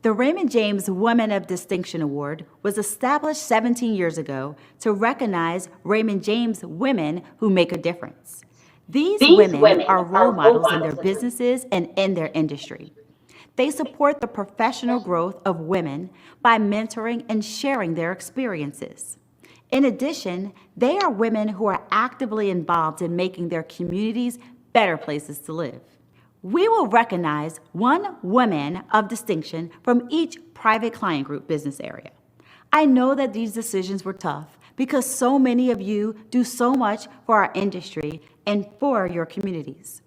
The Raymond James Women of Distinction Award was established 17 years ago to recognize Raymond James women who make a difference. These women are role models in their businesses and in their industry. They support the professional growth of women by mentoring and sharing their experiences. In addition, they are women who are actively involved in making their communities better places to live. We will recognize one woman of distinction from each private client group business area. I know that these decisions were tough because so many of you do so much for our industry and for your communities.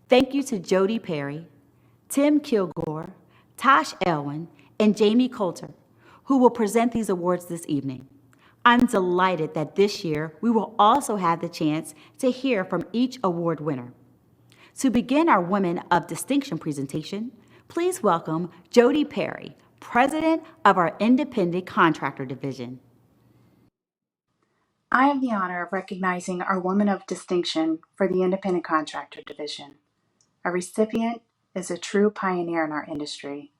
Thank you to Jody Perry, Tim Kilgore, Tosh Elwin, and Jamie Coulter, who will present these awards this evening. I'm delighted that this year we will also have the chance to hear from each award winner. To begin our Women of Distinction presentation, please welcome Jody Perry, President of our Independent Contractor Division. I have the honor of recognizing our Woman of Distinction for the Independent Contractor Division. Our recipient is a true pioneer in our industry.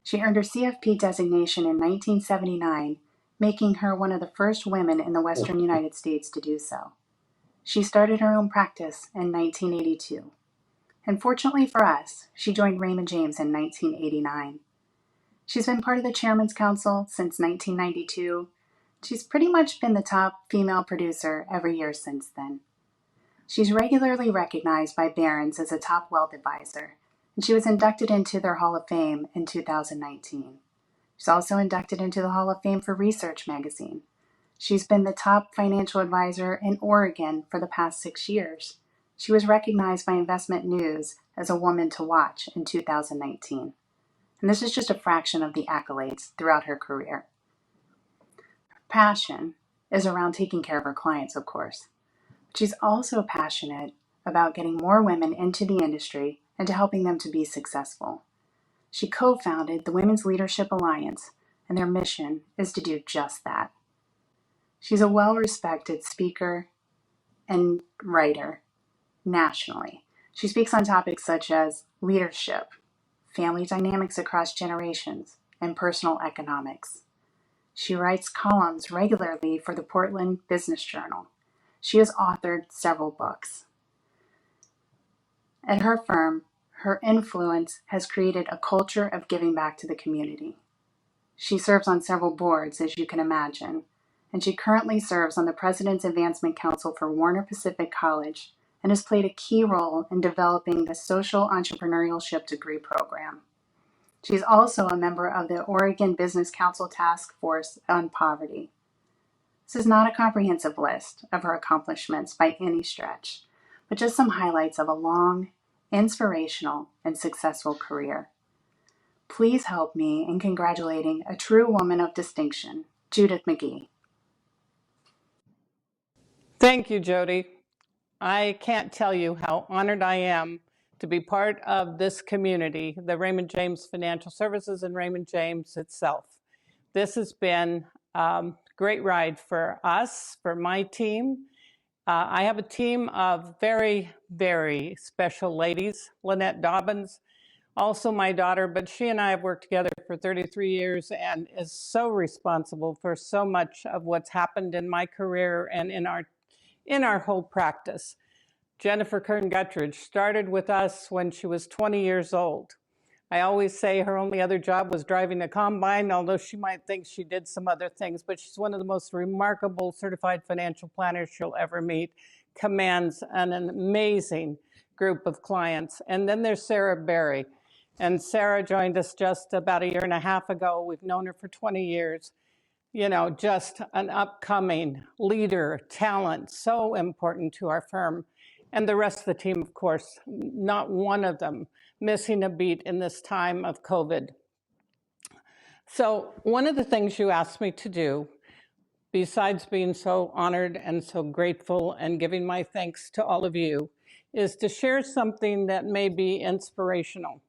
She earned her CFP designation in 1979, making her one of the first women in the Western United States to do so. She started her own practice in 1982. And fortunately for us, she joined Raymond James in 1989. She's been part of the Chairman's Council since 1992. She's pretty much been the top female producer every year since then. She's regularly recognized by Barron's as a top wealth advisor, and she was inducted into their Hall of Fame in 2019. She's also inducted into the Hall of Fame for Research magazine. She's been the top financial advisor in Oregon for the past 6 years. She was recognized by Investment News as a woman to watch in 2019. And this is just a fraction of the accolades throughout her career. Her passion is around taking care of her clients, of course. But she's also passionate about getting more women into the industry and to helping them to be successful. She co-founded the Women's Leadership Alliance, and their mission is to do just that. She's a well-respected speaker and writer nationally. She speaks on topics such as leadership, family dynamics across generations, and personal economics. She writes columns regularly for the Portland Business Journal. She has authored several books. At her firm, her influence has created a culture of giving back to the community. She serves on several boards, as you can imagine, and she currently serves on the President's Advancement Council for Warner Pacific College and has played a key role in developing the Social Entrepreneurship Degree Program. She's also a member of the Oregon Business Council Task Force on Poverty. This is not a comprehensive list of her accomplishments by any stretch, but just some highlights of a long, inspirational, and successful career. Please help me in congratulating a true woman of distinction, Judith McGee. Thank you, Jody. I can't tell you how honored I am to be part of this community, the Raymond James Financial Services and Raymond James itself. This has been a great ride for us, for my team. I have a team of very, very special ladies. Lynette Dobbins, also my daughter, but she and I have worked together for 33 years and is so responsible for so much of what's happened in my career and in our whole practice. Jennifer Kern-Guttridge started with us when she was 20 years old. I always say her only other job was driving a combine, although she might think she did some other things, but she's one of the most remarkable certified financial planners you'll ever meet, commands an amazing group of clients. And then there's Sarah Berry. And Sarah joined us just about a year and a half ago. We've known her for 20 years. You know, just an upcoming leader, talent, so important to our firm. And the rest of the team, of course, not one of them missing a beat in this time of COVID. So one of the things you asked me to do, besides being so honored and so grateful and giving my thanks to all of you, is to share something that may be inspirational.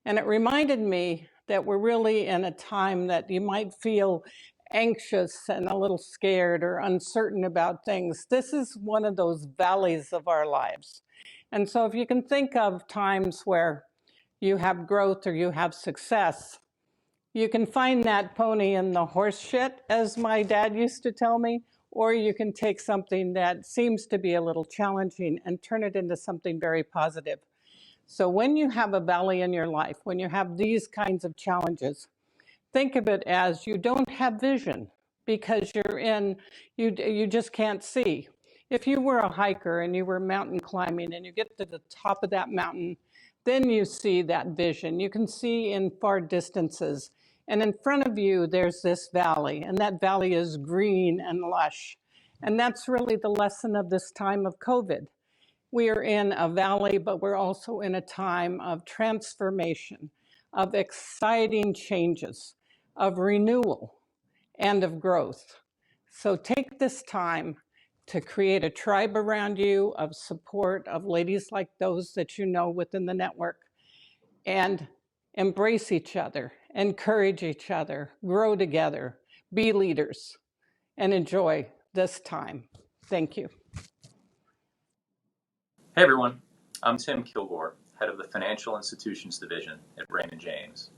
And it reminded me that we're really in a time that you might feel anxious and a little scared or uncertain about things. This is one of those valleys of our lives. And so if you can think of times where you have growth or you have success, You can find that pony in the horse shit, as my dad used to tell me, or you can take something that seems to be a little challenging and turn it into something very positive. So when you have a valley in your life, when you have these kinds of challenges, think of it as you don't have vision because you just can't see. If you were a hiker and you were mountain climbing and you get to the top of that mountain, then you see that vision. You can see in far distances. And in front of you, there's this valley, and that valley is green and lush. And that's really the lesson of this time of COVID. We are in a valley, but we're also in a time of transformation, of exciting changes, of renewal, and of growth. So take this time to create a tribe around you of support of ladies like those that you know within the network, and embrace each other, encourage each other, grow together, be leaders, and enjoy this time. Thank you. Hey everyone, I'm Tim Kilgore, head of the Financial Institutions Division at Raymond James.